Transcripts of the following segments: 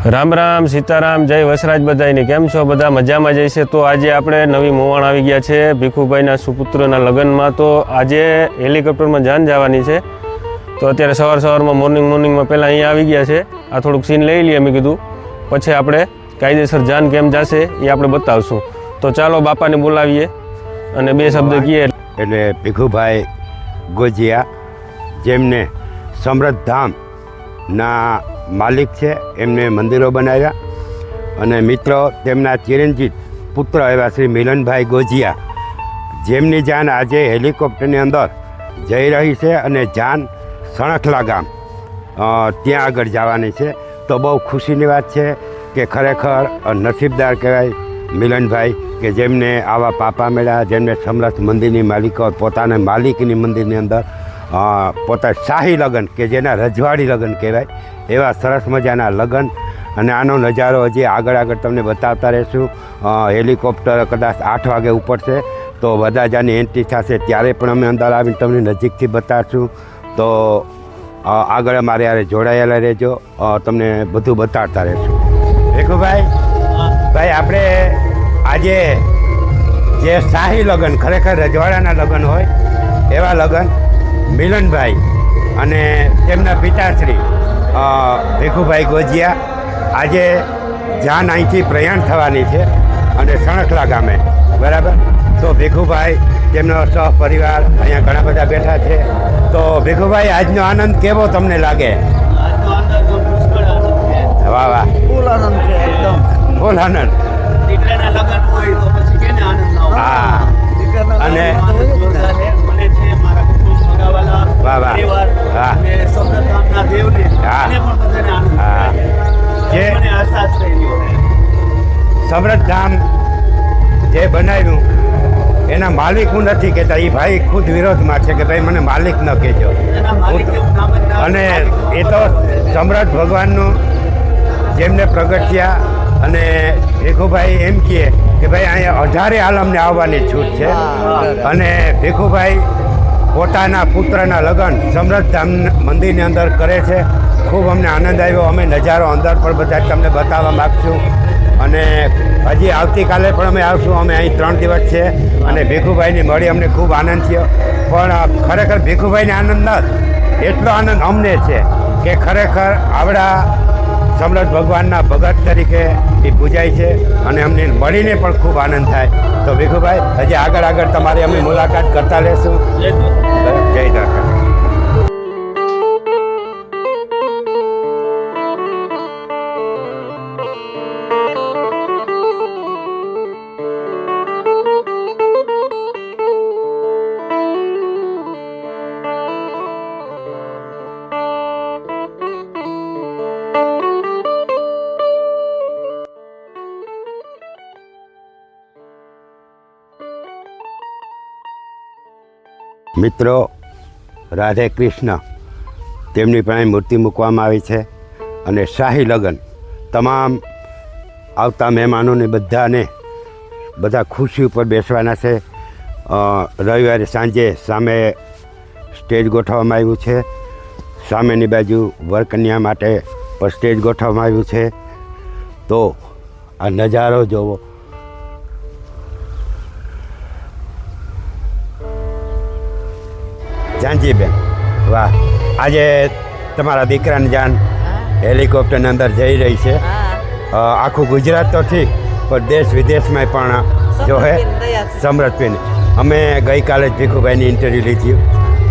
રામ રામ સીતારામ જય વસરાજ બધાને કેમ છો બધા મજામાં જઈશે। તો આજે આપણે નવી મોવાણ આવી ગયા છે ભીખુભાઈના સુપુત્રના લગ્નમાં। તો આજે હેલિકોપ્ટરમાં જાન જવાની છે। તો અત્યારે સવારમાં મોર્નિંગમાં પહેલાં અહીંયા આવી ગયા છે। આ થોડુંક સીન લઈ લઈએ મેં કીધું, પછી આપણે કાયદેસર જાન કેમ જશે એ આપણે બતાવશું। તો ચાલો બાપાને બોલાવીએ અને બે શબ્દ કહીએ। એટલે ભીખુભાઈ ગોજિયા જેમને સમૃદ્ધ ધામના માલિક છે, એમને મંદિરો બનાવ્યા અને મિત્રો તેમના ચિરંજીવ પુત્ર એવા શ્રી મિલનભાઈ ગોજિયા જેમની જાન આજે હેલિકોપ્ટરની અંદર જઈ રહી છે અને જાન સણખલા ગામ ત્યાં આગળ જવાની છે। તો બહુ ખુશીની વાત છે કે ખરેખર નસીબદાર કહેવાય મિલનભાઈ કે જેમને આવા પાપા મળ્યા, જેમને સમરથ મંદિરની માલિકો પોતાના માલિકની મંદિરની અંદર પોતા શાહી લગ્ન કે જેના રજવાડી લગ્ન કહેવાય એવા સરસ મજાના લગ્ન। અને આનો નજારો હજી આગળ તમને બતાવતા રહીશું। હેલિકોપ્ટર કદાચ 8 વાગે ઉપડશે તો વરરાજાની એન્ટ્રી થશે ત્યારે પણ અમે અંદર આવીને તમને નજીકથી બતાવશું। તો આગળ અમારે યારે જોડાયેલા રહેજો, તમને બધું બતાવતા રહીશું। ભીખુભાઈ ભાઈ, આપણે આજે જે શાહી લગ્ન ખરેખર રજવાડાના લગ્ન હોય એવા લગ્ન મિલનભાઈ અને તેમના પિતાશ્રી ભીખુભાઈ ગોજિયા આજે જાન અહીંથી પ્રયાણ થવાની છે અને સણખલા ગામે, બરાબર। તો ભીખુભાઈ તેમનો સહપરિવાર અહીંયા ઘણા બધા બેઠા છે। તો ભીખુભાઈ, આજનો આનંદ કેવો તમને લાગે? વાહ વાહ, ફૂલ આનંદ છે, એકદમ ફૂલ આનંદ। દીકરાના લગ્ન હોય તો પછી કેને આનંદ ના હોય? હા, અને વાહ વાહ, હા હા, જે સમૃદ્ધ ધામ જે બનાવ્યું એના માલિક હું નથી કહેતા, એ ભાઈ ખુદ વિરોધમાં છે કે ભાઈ મને માલિક ન કહેજો। અને એ તો સમૃદ્ધ ભગવાનનું જેમને પ્રગટ થયા અને ભીખુભાઈ એમ કહે કે ભાઈ અહીંયા 18 આલમને આવવાની છૂટ છે અને ભીખુભાઈ પોતાના પુત્રના લગ્ન સમૃદ્ધ ધામ મંદિરની અંદર કરે છે। ખૂબ અમને આનંદ આવ્યો। અમે નજારો અંદર પણ બધા તમને બતાવવા માગશું અને હજી આવતીકાલે પણ અમે આવશું। અમે અહીં 3 દિવસ છે અને ભીખુભાઈની મળી અમને ખૂબ આનંદ થયો। પણ ખરેખર ભીખુભાઈને આનંદ ન, એટલો આનંદ અમને છે કે ખરેખર આવડા સમૃદ્ધ ભગવાનના ભગત તરીકે એ પૂજાય છે અને અમને મળીને પણ ખૂબ આનંદ થાય। તો ભીખુભાઈ, હજી આગળ તમારી અમે મુલાકાત કરતા રહેશું। જય દ્વારકા। મિત્રો, રાધે કૃષ્ણ તેમની પણ મૂર્તિ મૂકવામાં આવી છે અને શાહી લગ્ન તમામ આવતા મહેમાનોને બધા ખુરશી ઉપર બેસવાના છે। રવિવારે સાંજે સામે સ્ટેજ ગોઠવવામાં આવ્યું છે, સામેની બાજુ વરકન્યા માટે પણ સ્ટેજ ગોઠવવામાં આવ્યું છે। તો આ નજારો જોવો। જાનજીબેન, વાહ, આજે તમારા દીકરાની જાન હેલિકોપ્ટરની અંદર જઈ રહી છે। આખું ગુજરાત તો ઠીક પણ દેશ વિદેશમાં પણ જો હે સમૃદ્ધબેન। અમે ગઈકાલે જ ભીખુભાઈની ઇન્ટરવ્યૂ લીધી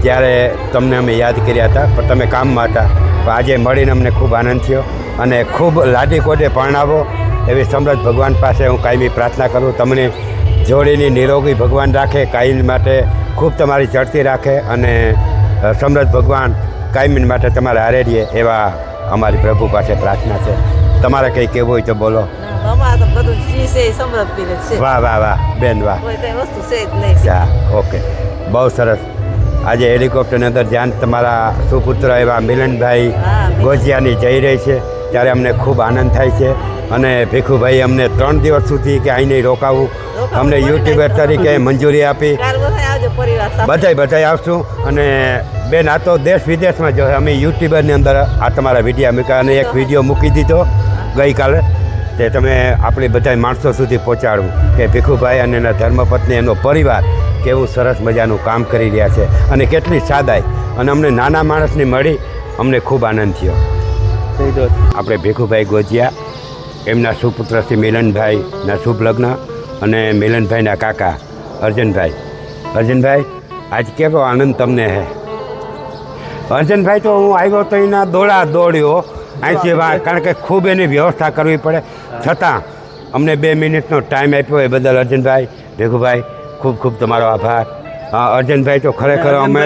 ત્યારે તમને અમે યાદ કર્યા હતા પણ તમે કામમાં હતા, પણ આજે મળીને અમને ખૂબ આનંદ થયો અને ખૂબ લાડી કોડે પરણાવો એવી સમૃદ્ધ ભગવાન પાસે હું કાયમી પ્રાર્થના કરું। તમને જોડીની નિરોગી ભગવાન રાખે, કાયમ માટે ખૂબ તમારી ચડતી રાખે અને સમૃદ્ધ ભગવાન કાયમી માટે તમારે હારે રહીએ એવા અમારી પ્રભુ પાસે પ્રાર્થના છે। તમારે કંઈ કહેવું હોય તો બોલો। વાહ વાહ વાહ બેન, વાહ, ઓકે, બહુ સરસ। આજે હેલિકોપ્ટરની અંદર જાન તમારા સુપુત્ર એવા મિલનભાઈ ગોજિયાની જઈ રહી છે ત્યારે અમને ખૂબ આનંદ થાય છે અને ભીખુભાઈ અમને 3 દિવસ સુધી કે અહીં નહીં રોકાવું, અમને યુટ્યુબર તરીકે મંજૂરી આપી। બધાય આવશું અને બેન, આ તો દેશ વિદેશમાં જો અમે યુટ્યુબરની અંદર આ તમારા વિડીયો મૂક્યા અને એક વિડીયો મૂકી દીધો ગઈકાલે તે તમે આપણી બધા માણસો સુધી પહોંચાડવું કે ભીખુભાઈ અને એના ધર્મપત્ની એનો પરિવાર કેવું સરસ મજાનું કામ કરી રહ્યા છે અને કેટલી સાદાઈ અને અમને નાના માણસની મળી અમને ખૂબ આનંદ થયો. આપણે ભીખુભાઈ ગોજિયા એમના સુપુત્ર શ્રી મિલનભાઈના શુભ લગ્ન અને મિલનભાઈના કાકા અર્જનભાઈ. અર્જનભાઈ આજ કેવો આનંદ તમને હે? અર્જનભાઈ તો હું આવ્યો તો એના દોડ્યો અહીંથી કારણ કે ખૂબ એની વ્યવસ્થા કરવી પડે છતાં અમને 2 મિનિટનો ટાઈમ આપ્યો એ બદલ અર્જનભાઈ ભીખુભાઈ ખૂબ ખૂબ તમારો આભાર. અર્જનભાઈ તો ખરેખર અમે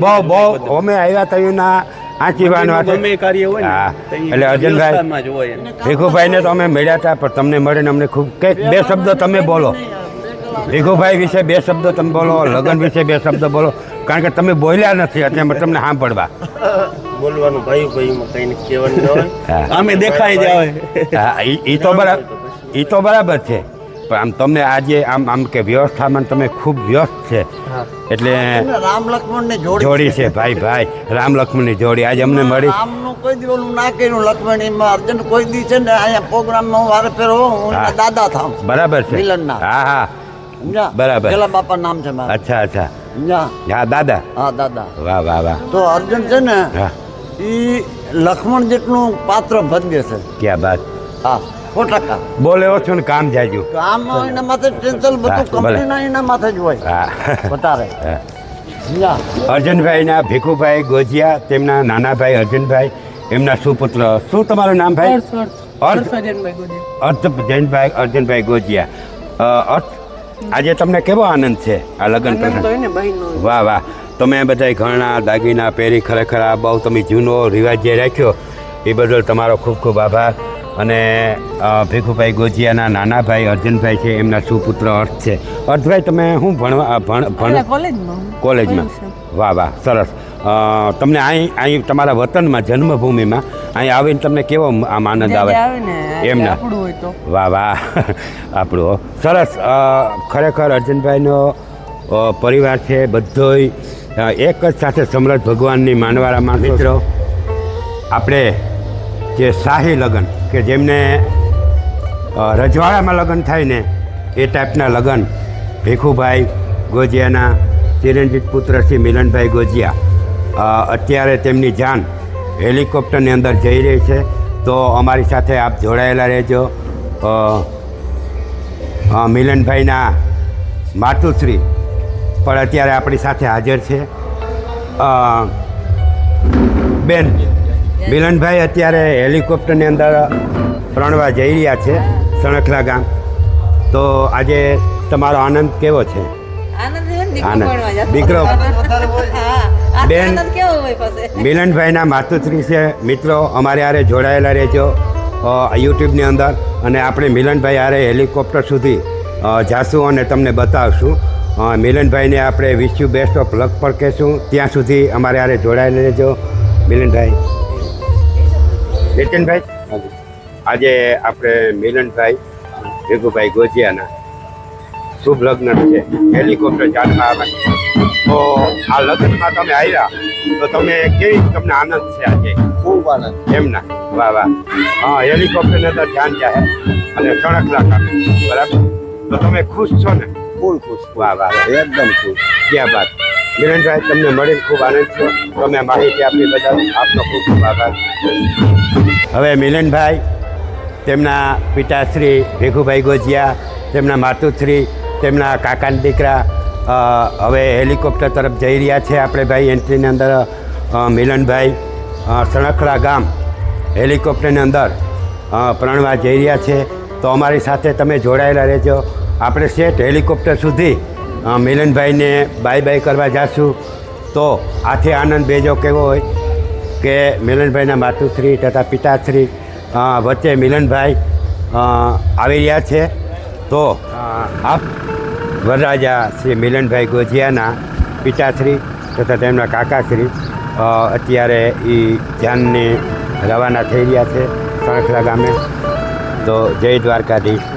બહુ અમે આવ્યા તો એના એટલે અર્જનભાઈ ભીખુભાઈને તો અમે મળ્યા હતા પણ તમને મળીને અમને ખૂબ કંઈક 2 શબ્દો તમે બોલો. ભીખુભાઈ વિશે 2 શબ્દો તમે બોલો, લગ્ન વિશે 2 શબ્દો બોલો કારણ કે તમે બોલ્યા નથી એટલે તમને સાંભળવા બોલવાનું ભાઈમાં કઈ કહેવાનું હોય અમે દેખાઈ જાવે. હા એ તો બરાબર છે પણ આમ તમને આજે આમ કે વ્યવસ્થામાં તમે ખૂબ વ્યસ્ત છે એટલે રામ લક્ષ્મણ ને જોડી છે ભાઈ રામ લક્ષ્મણની જોડી આજે અમને મળી. રામનું કોઈ દી ઓલું ના કર્યું લક્ષ્મણ એમાં અર્જુન કોઈ દી છે ને અહીંયા પ્રોગ્રામમાં હું વારે ફેર હોઉં હું એના દાદા થાઉં. બરાબર છે મિલનના. હા સમજ્યા? બરાબર. પેલા બાપા નામ છે મારું. અચ્છા સમજ્યા? હા દાદા. હા દાદા. વાહ તો અર્જુન છે ને હા એ લક્ષ્મણ જેટલું પાત્ર ભજવે છે. ક્યાં બાત. હા 100%. બોલે છો ને કામ જાજુ. કામ એના માથે ટેન્શન બધું હા, ભલે. કંપનીના એના માથે જ હોય હા વધારે. હા. સમજ્યા? અર્જનભાઈના ભીખુભાઈ ગોજિયા તેમના નાના ભાઈ અર્જનભાઈ એમના સુપુત્ર શું તમારું નામ ભાઈ? અર્થ જૈનભાઈ અર્જનભાઈ ગોજિયા. અર્થ આજે તમને કેવો આનંદ છે આ લગ્ન પ્રસંગ? વાહ તમે બધા ઘણા દાગીના પહેરી ખરેખર આ બહુ તમે જૂનો રિવાજ જે રાખ્યો એ બદલ તમારો ખૂબ ખૂબ આભાર. અને ભીખુભાઈ ગોજિયાના નાના ભાઈ અર્જનભાઈ છે એમના સુપુત્ર અર્થ છે. અર્થભાઈ તમે શું કોલેજમાં? વાહ સરસ. તમને અહીં તમારા વતનમાં જન્મભૂમિમાં અહીં આવીને તમને કેવો આમ આનંદ આવે એમના? વાહ આપણું સરસ. ખરેખર અર્જનભાઈનો પરિવાર છે બધોય એક જ સાથે સમરથ ભગવાનની માનવાળા માણસો. મિત્રો આપણે જે શાહી લગ્ન કે જેમને રજવાડામાં લગ્ન થાય ને એ ટાઈપના લગ્ન ભીખુભાઈ ગોજિયાના ચિરંજીત પુત્ર શ્રી મિલનભાઈ ગોજિયા અત્યારે તેમની જાન હેલિકોપ્ટરની અંદર જઈ રહી છે. તો અમારી સાથે આપ જોડાયેલા રહેજો. મિલનભાઈના માતુશ્રી પણ અત્યારે આપણી સાથે હાજર છે. બેન મિલનભાઈ અત્યારે હેલિકોપ્ટરની અંદર પ્રણવા જઈ રહ્યા છે સણખલા ગામ. તો આજે તમારો આનંદ કેવો છે? આનંદ દીકરો બેન મિલનભાઈના માતુશ્રી છે. મિત્રો અમારે હારે જોડાયેલા રહેજો યુટ્યુબની અંદર અને આપણે મિલનભાઈ હારે હેલિકોપ્ટર સુધી જાશું અને તમને બતાવશું. મિલનભાઈને આપણે wish you best of luck પર કહેશું. ત્યાં સુધી અમારે હારે જોડાયેલા રહેજો. મિલનભાઈ નીતિનભાઈ આજે આપણે મિલનભાઈ ભીખુભાઈ ગોજિયાના શુભ લગ્ન છે હેલિકોપ્ટર જાનમાં આવે તો આ લગ્નમાં તમે આવ્યા તો તમને આનંદ છે આજે? ખૂબ આનંદ. એમના વાહ હા હેલિકોપ્ટરની અંદર જાન જાય અને સણખલા કામે બરાબર તો તમે ખુશ છો ને? ફૂલ ખુશ. વાહ એકદમ ખુશ. ક્યાં બાત. મિલનભાઈ તમને મળીને ખૂબ આનંદ થયો. તમે માહિતી આપી બદલ આપનો ખૂબ ખૂબ આભાર. હવે મિલનભાઈ તેમના પિતાશ્રી ભીખુભાઈ ગોજિયા તેમના માતુશ્રી તેમના કાકાના દીકરા હવે હેલિકોપ્ટર તરફ જઈ રહ્યા છે. આપણે ભાઈ એન્ટ્રીની અંદર મિલનભાઈ સણખલા ગામ હેલિકોપ્ટરની અંદર પ્રણવા જઈ રહ્યા છે. તો અમારી સાથે તમે જોડાયેલા રહેજો. આપણે સેટ હેલિકોપ્ટર સુધી મિલનભાઈને બાય કરવા જાશું. તો આથી આનંદ બેજો કેવો હોય કે મિલનભાઈના માતુશ્રી તથા પિતાશ્રી વચ્ચે મિલનભાઈ આવી રહ્યા છે. તો આપ વરરાજા શ્રી મિલનભાઈ ગોજિયાના પિતાશ્રી તથા તેમના કાકાશ્રી અત્યારે એ જાનને રવાના થઈ રહ્યા છે સણખલા ગામે. તો જય દ્વારકાધીશ.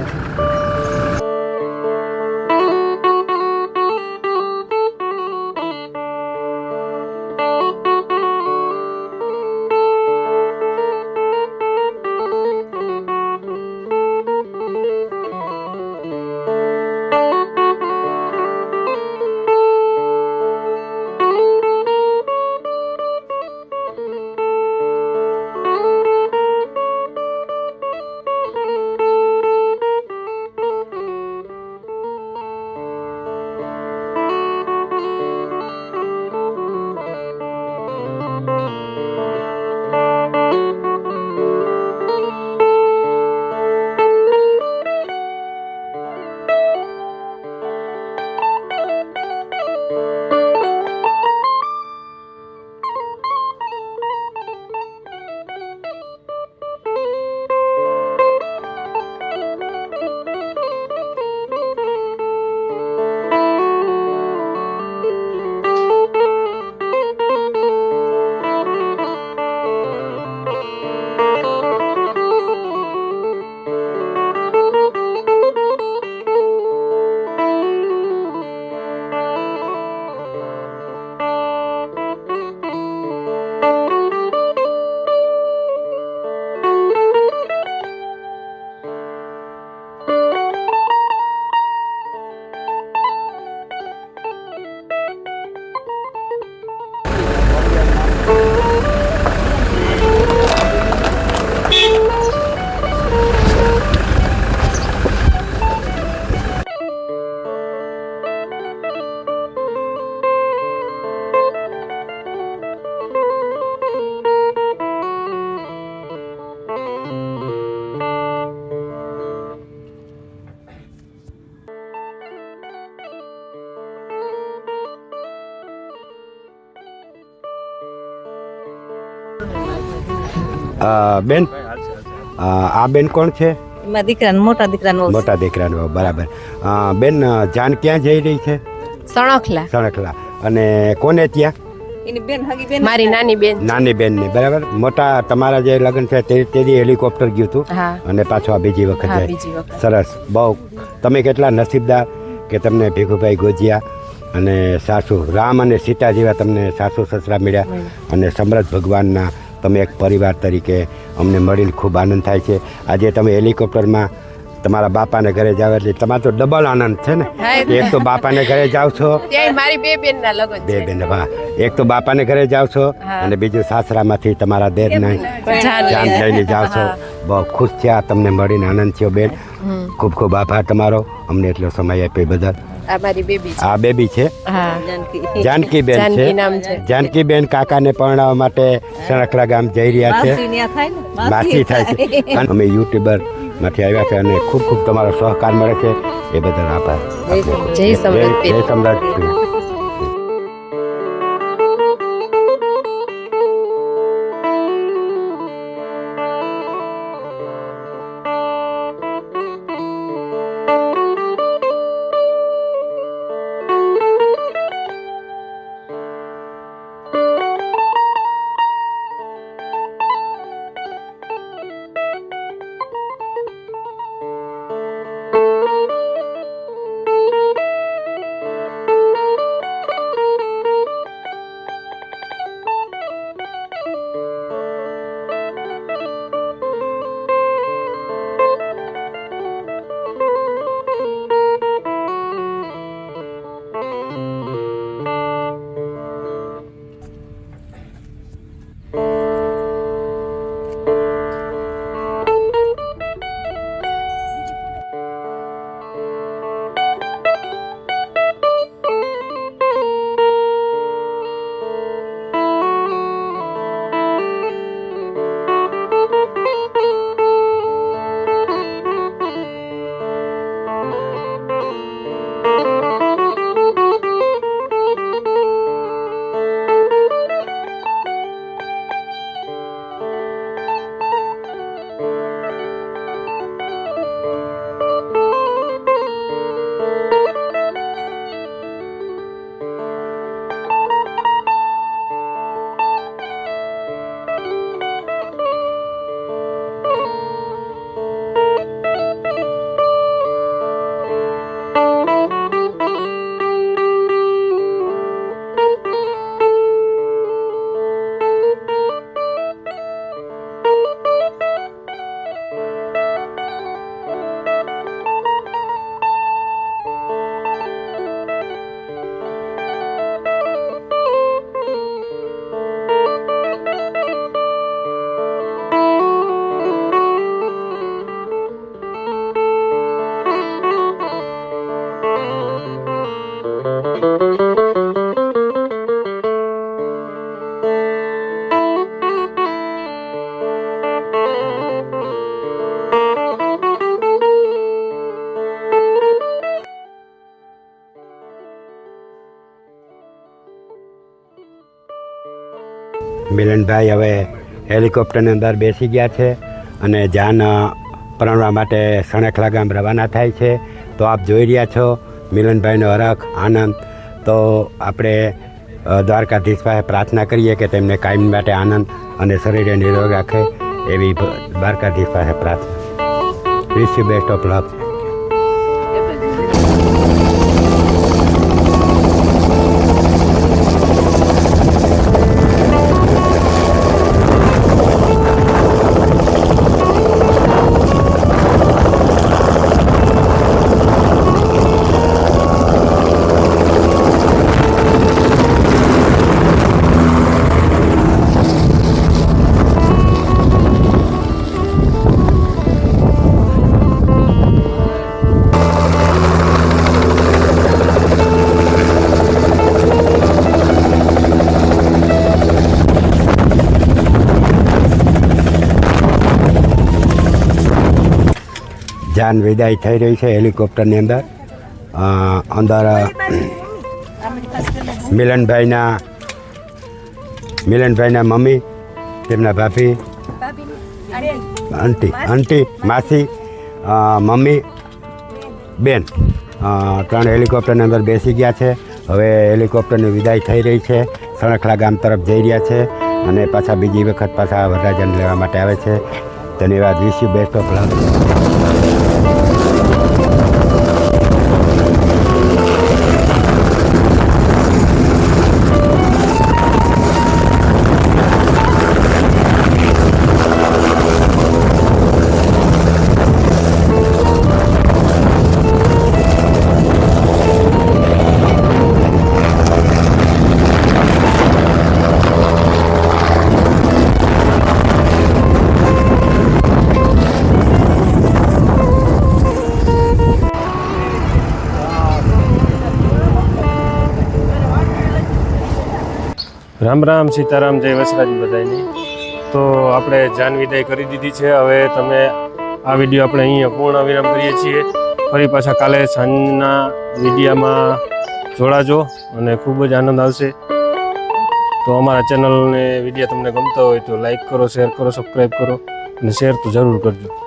બેન આ બેન કોણ છે? મારા દીકરાને મોટા દીકરાનો મોટા દીકરાનો, બરાબર. બેન જાન ક્યાં જઈ રહી છે? સણખલા. સણખલા. અને કોને ત્યાં? એની બેન હગી બેન મારી નાની બેન. નાની બેનને, બરાબર. મોટા તમારા જે લગ્ન છે તેથી હેલિકોપ્ટર ગયું હતું હા અને પાછો આ બીજી વખત હા જાય. બીજી વખત. સરસ, બહુ. તમે કેટલા નસીબદાર કે તમને ભીખુભાઈ ગોજિયા અને સાસુ રામ અને સીતા જેવા તમને સાસુ સસરા મળ્યા. અને સમૃદ્ધ ભગવાનના તમે એક પરિવાર તરીકે અમને મળીને ખૂબ આનંદ થાય છે. આજે તમે હેલિકોપ્ટરમાં તમારા બાપાને ઘરે જાવ એટલે તમારો તો ડબલ આનંદ છે ને. હા, એક તો બાપાને ઘરે જાવ છો, ત્યાં મારી બે બેનના લગ્ન બે છે. બેન, વાહ. એક તો બાપાને ઘરે જાવ છો હા. અને બીજું સાસરામાંથી તમારા દેરને જાન લઈને જાવ છો. બહુ ખુશ થયા તમને મળીને, આનંદ થયો બેન. ખૂબ ખૂબ આભાર તમારો અમને એટલો સમય આપ્યો બદલ. આ મારી બેબી છે. આ બેબી છે હા જાનકીબેન જાનકી નામ છે. છે. જાનકીબેન કાકાને પરણાવવા માટે સણખલા ગામ જઈ રહ્યા છે. માસી ન્યા થાય ને માસી થાય છે. અને અમે યુટ્યુબર માંથી આવ્યા છે અને ખૂબ ખૂબ તમારો સહકાર મળે છે એ બદલ આભાર. જય સમૃદ્ધ જય સમૃદ્ધ. મિલનભાઈ હવે હેલિકોપ્ટરની અંદર બેસી ગયા છે અને જાન પરણવા માટે સણખલા ગામ રવાના થાય છે. તો આપ જોઈ રહ્યા છો મિલનભાઈનો હરખ આનંદ. તો આપણે દ્વારકાધીશ પાસે પ્રાર્થના કરીએ કે તેમને કાયમ માટે આનંદ અને શરીરે નિરોગ રાખે એવી દ્વારકાધીશ પાસે પ્રાર્થના. Wish you best of luck. જાન વિદાય થઈ રહી છે હેલિકોપ્ટરની અંદર. અંદર મિલનભાઈના મમ્મી, તેમના ભાભી આંટી માસી મમ્મી બેન 3 હેલિકોપ્ટરની અંદર બેસી ગયા છે. હવે હેલિકોપ્ટરની વિદાય થઈ રહી છે. સણખલા ગામ તરફ જઈ રહ્યા છે અને પાછા બીજી વખત પાછા વરરાજાને લેવા માટે આવે છે. ધન્યવાદ. Wish you best of luck. Ram Ram, Sitaram, જય વસરાજ બધાની. તો આપણે જાન વિદાય કરી દીધી છે. હવે તમે આ વિડીયો આપણે અહીંયા પૂર્ણ વિરામ કરીએ છીએ. ફરી પાછા કાલે સાંજના વિડીયામાં જોડાજો અને ખૂબ જ આનંદ આવશે. તો અમારા ચેનલને વિડીયો તમને ગમતા હોય તો લાઈક કરો, શેર કરો, સબસ્ક્રાઈબ કરો અને શેર તો જરૂર કરજો.